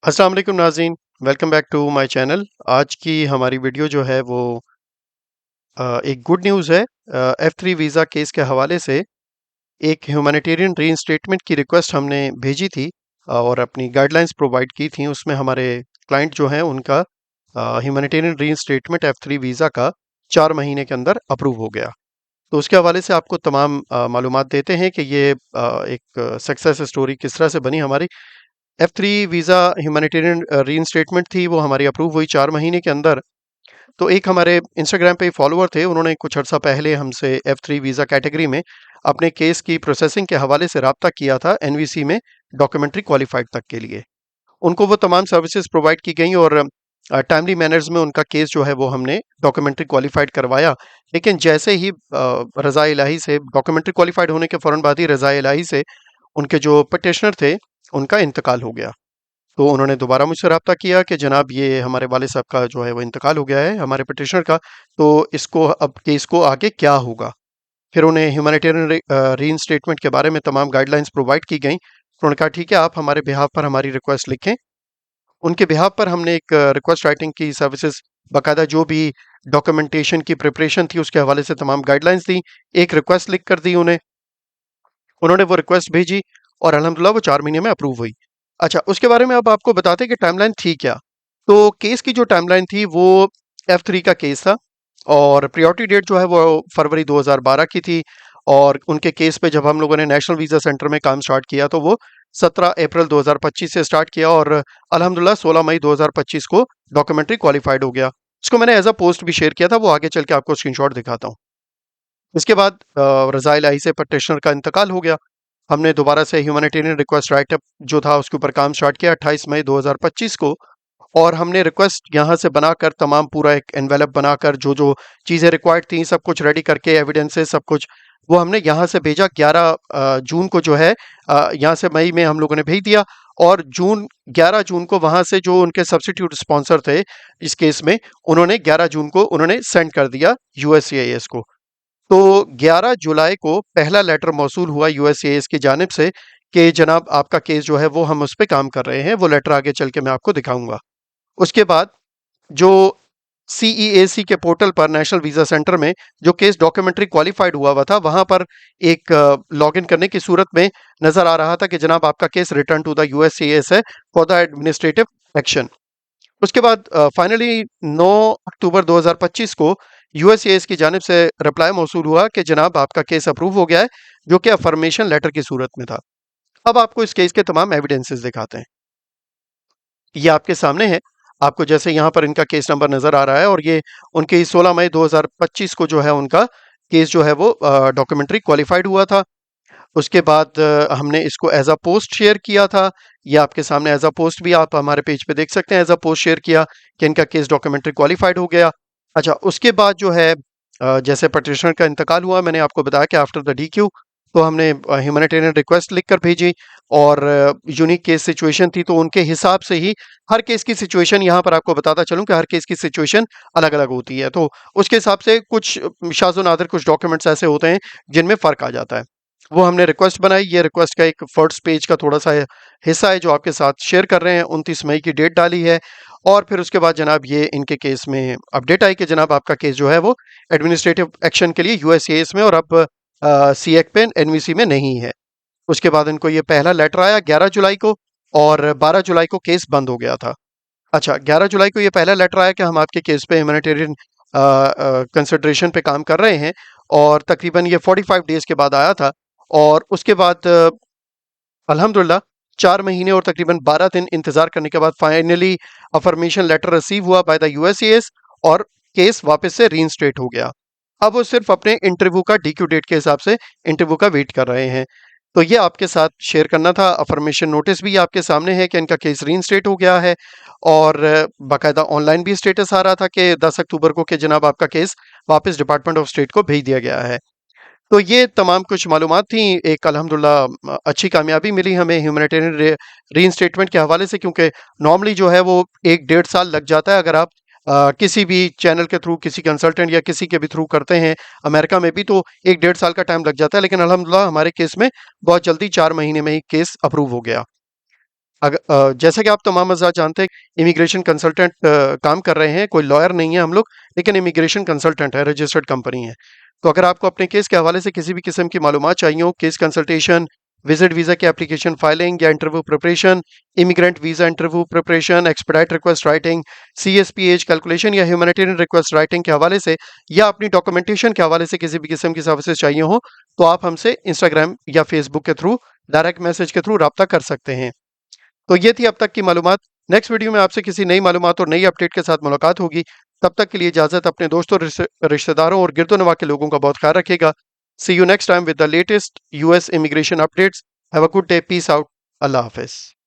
अस्सलाम वालेकुम नाज़रीन। Welcome back to my channel. आज की हमारी वीडियो जो है वो एक गुड न्यूज़ है। F3 वीज़ा केस के हवाले से एक ह्यूमैनिटेरियन रीइंस्टेटमेंट की रिक्वेस्ट हमने भेजी थी और अपनी गाइडलाइंस प्रोवाइड की थी। उसमें हमारे क्लाइंट जो हैं उनका ह्यूमैनिटेरियन रीइंस्टेटमेंट F3 वीज़ा का 4 महीने के अंदर अप्रूव हो गया। तो उसके हवाले से आपको तमाम मालूमात देते हैं कि ये एक सक्सेस स्टोरी किस तरह से बनी हमारी। F3 वीज़ा ह्यूमैनिटेरियन रीइंस्टेटमेंट थी, वो हमारी अप्रूव हुई 4 महीने के अंदर। तो एक हमारे इंस्टाग्राम पे फॉलोवर थे, उन्होंने कुछ अर्सा पहले हमसे F3 वीज़ा कैटेगरी में अपने केस की प्रोसेसिंग के हवाले से राब्ता किया था एनवीसी में डॉक्यूमेंट्री क्वालिफाइड तक के लिए। उनको वो तमाम सर्विसेज प्रोवाइड की गई और टाइमली मैनर्स में उनका केस जो है वो हमने डॉक्यूमेंट्री क्वालिफाइड करवाया। लेकिन जैसे ही रज़ा इलाही से डॉक्यूमेंट्री क्वालिफाइड होने के फ़ौरन बाद ही रज़ा इलाही से उनके जो पिटिशनर थे, उनका इंतकाल हो गया। तो उन्होंने दोबारा मुझसे राब्ता किया कि जनाब ये हमारे वालिद साहब का जो है वो इंतकाल हो गया है, हमारे पिटिशनर का, तो इसको अब केस को आगे क्या होगा? फिर उन्हें ह्यूमैनिटेरियन रीइंस्टेटमेंट के बारे में तमाम गाइडलाइंस प्रोवाइड की गईं। उन्होंने कहा ठीक है, आप हमारे बिहाफ़ पर हमारी रिक्वेस्ट लिखें। उनके बिहाफ़ पर हमने एक रिक्वेस्ट राइटिंग की सर्विसेज़, बाकायदा जो भी डॉक्यूमेंटेशन की प्रिपरेशन थी उसके हवाले से तमाम गाइडलाइंस दी, एक रिक्वेस्ट लिख कर दी उन्हें। उन्होंने वो रिक्वेस्ट भेजी और अल्हम्दुलिल्लाह वो 4 महीने में अप्रूव हुई। अच्छा, उसके बारे में अब आपको बताते हैं कि टाइमलाइन थी क्या? तो केस की जो टाइमलाइन थी वो F3 का केस था और प्रायोरिटी डेट जो है वो फरवरी 2012 की थी और उनके केस पे जब हम लोगों ने नेशनल वीज़ा सेंटर में काम स्टार्ट किया तो वो 17 अप्रैल 2025 से स्टार्ट किया और अल्हम्दुलिल्लाह 16 मई 2025 को डॉक्यूमेंट्री क्वालिफाइड हो गया। इसको मैंने एज़ अ पोस्ट भी शेयर किया था, वो आगे चल के आपको स्क्रीनशॉट दिखाता हूँ। इसके बाद रज़ा इलाही से पिटिशनर का इंतकाल हो गया। हमने दोबारा से ह्यूमैनिटेरियन रिक्वेस्ट राइट अप जो था उसके ऊपर काम स्टार्ट किया 28 मई 2025 को और हमने रिक्वेस्ट यहाँ से बनाकर तमाम पूरा एक एनवेलप बनाकर जो-जो चीज़ें रिक्वायर्ड थी सब कुछ रेडी करके एविडेंसेस सब कुछ वो हमने यहाँ से भेजा 11 जून को जो है यहाँ से मई में हम लोगों ने भेज दिया और 11 जून को वहाँ से जो उनके सब्स्टिट्यूट स्पॉन्सर थे इस केस में उन्होंने 11 जून को उन्होंने सेंड कर दिया यूएससीआईएस को। तो 11 जुलाई को पहला लेटर मौसूल हुआ यूएससीआईएस की जानिब से कि जनाब आपका केस जो है वो हम उस पे काम कर रहे हैं, वो लेटर आगे चल के मैं आपको दिखाऊँगा। उसके बाद जो सीईएसी के पोर्टल पर नेशनल वीज़ा सेंटर में जो केस डॉक्यूमेंट्री क्वालिफाइड हुआ था, वहाँ पर एक लॉगिन करने की सूरत में नज़र आ रहा था कि जनाब आपका case return to the USCIS है फॉर द एडमिनिस्ट्रेटिव एक्शन। उसके बाद फाइनली 9 अक्टूबर 2025 को यूएससीआईएस की जानिब से रिप्लाई मौसूल हुआ कि जनाब आपका केस अप्रूव हो गया है, जो कि अफर्मेशन लेटर की सूरत में था। अब आपको इस केस के तमाम एविडेंसेस दिखाते हैं। ये आपके सामने है। आपको जैसे यहाँ पर इनका केस नंबर नज़र आ रहा है और ये उनके 16 मई 2025 को जो है उनका केस जो है वो डॉक्यूमेंट्री क्वालिफाइड हुआ था। उसके बाद हमने इसको एज़ अ पोस्ट शेयर किया था। ये आपके सामने एज़ अ पोस्ट भी आप हमारे पेज पे देख सकते हैं, एज़ अ पोस्ट शेयर किया कि इनका केस डॉक्यूमेंट्री क्वालिफाइड हो गया। अच्छा, उसके बाद जो है जैसे पिटिशनर का इंतकाल हुआ, मैंने आपको बताया कि आफ्टर द डीक्यू तो हमने ह्यूमैनिटेरियन रिक्वेस्ट लिख कर भेजी और यूनिक केस सिचुएशन थी, तो उनके हिसाब से ही हर केस की सिचुएशन यहाँ पर आपको बताता चलूँ कि हर केस की सिचुएशन अलग-अलग होती है। तो उसके हिसाब से कुछ शाज़ व नादिर कुछ डॉक्यूमेंट्स ऐसे होते हैं जिनमें फ़र्क आ जाता है। वो हमने रिक्वेस्ट बनाई, ये रिक्वेस्ट का एक फर्स्ट पेज का थोड़ा-सा हिस्सा है जो आपके साथ शेयर कर रहे हैं। 29 मई की डेट डाली है और फिर उसके बाद जनाब ये इनके केस में अपडेट आई कि जनाब आपका केस जो है वो एडमिनिस्ट्रेटिव एक्शन के लिए यूएससीआईएस में और अब सीएक पे एनवीसी में नहीं है। उसके बाद इनको ये पहला लेटर आया 11 जुलाई को और 12 जुलाई को केस बंद हो गया था। अच्छा, 11 जुलाई को ये पहला लेटर आया कि हम आपके केस पे ह्यूमैनिटेरियन कंसिडरेशन पे काम कर रहे हैं और तकरीबन ये 45 डेज़ के बाद आया था और उसके बाद अल्हम्दुलिल्लाह 4 महीने और तकरीबन 12 दिन इंतज़ार करने के बाद फाइनली अफ़र्मेशन लेटर रिसीव हुआ बाय द यूएससीआईएस और केस वापस से रीइंस्टेट हो गया। अब वो सिर्फ़ अपने इंटरव्यू का ड्यू डेट के हिसाब से इंटरव्यू का वेट कर रहे हैं। तो ये आपके साथ शेयर करना था। अफ़र्मेशन नोटिस भी आपके सामने है कि इनका केस रीइंस्टेट हो गया है और बाकायदा ऑनलाइन भी स्टेटस आ रहा था कि 10 अक्टूबर को कि जनाब आपका केस वापस डिपार्टमेंट ऑफ स्टेट को भेज दिया गया है। तो ये तमाम कुछ मालूमात थी। एक अल्हम्दुलिल्लाह अच्छी कामयाबी मिली हमें ह्यूमैनिटेरियन रीइंस्टेटमेंट के हवाले से, क्योंकि नॉर्मली जो है वो 1 डेढ़ साल लग जाता है अगर आप किसी भी चैनल के थ्रू, किसी कंसल्टेंट या किसी के भी थ्रू करते हैं। अमेरिका में भी तो 1 डेढ़ साल का टाइम लग जाता है, लेकिन अल्हम्दुलिल्लाह हमारे केस में बहुत जल्दी 4 महीने में ही केस अप्रूव हो गया। जैसा कि आप तमाम हज़रात जानते हैं, इमिग्रेशन कंसल्टेंट काम कर रहे हैं, कोई लॉयर नहीं है हम लोग, लेकिन इमिग्रेशन कंसल्टेंट है, रजिस्टर्ड कंपनी है। तो अगर आपको अपने केस के हवाले से किसी भी किस्म की मालूमात चाहिए हो, केस कंसल्टेशन, विजिट वीज़ा की एप्लीकेशन फाइलिंग या interview preparation, immigrant visa interview preparation, expedite request writing, CSP as calculation या ह्यूमैनिटेरियन रिक्वेस्ट राइटिंग के हवाले से या अपनी डॉक्यूमेंटेशन के हवाले से किसी भी किस्म की सर्विसेज चाहिए हो, तो आप हमसे इंस्टाग्राम या फेसबुक के थ्रू, डायरेक्ट मैसेज के थ्रू रब्ता कर सकते हैं। तो ये थी अब तक की मालूमात। नेक्स्ट वीडियो में आपसे किसी नई मालूमात और नई अपडेट के साथ मुलाकात होगी। तब तक के लिए इजाज़त। अपने दोस्तों, रिश्तेदारों और गिरदोनवा के लोगों का बहुत ख्याल रखिएगा। See you next time with the latest US immigration updates. Have a good day. Peace out. अल्लाह हाफिज़।